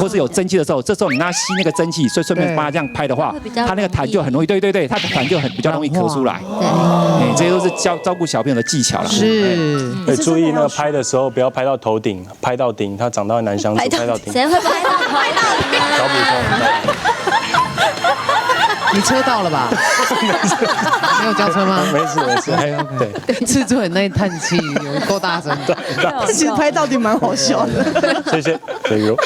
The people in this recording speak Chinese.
或是有蒸汽的时候，这时候你让它吸那个蒸汽，所以顺便帮它这样拍的话，它那个痰就很容易，对，它的痰就比较容易咳出来。对，这些都是照顾小朋友的技巧了。是，注意那个拍的时候不要拍到头顶，拍到顶，它长到难相处，拍到顶。谁会拍到顶？小补充。你车到了吧？没有交车吗？没事，还有对。制作人那一叹气有够大声的。其实拍到底蛮好笑的。谢谢，加油。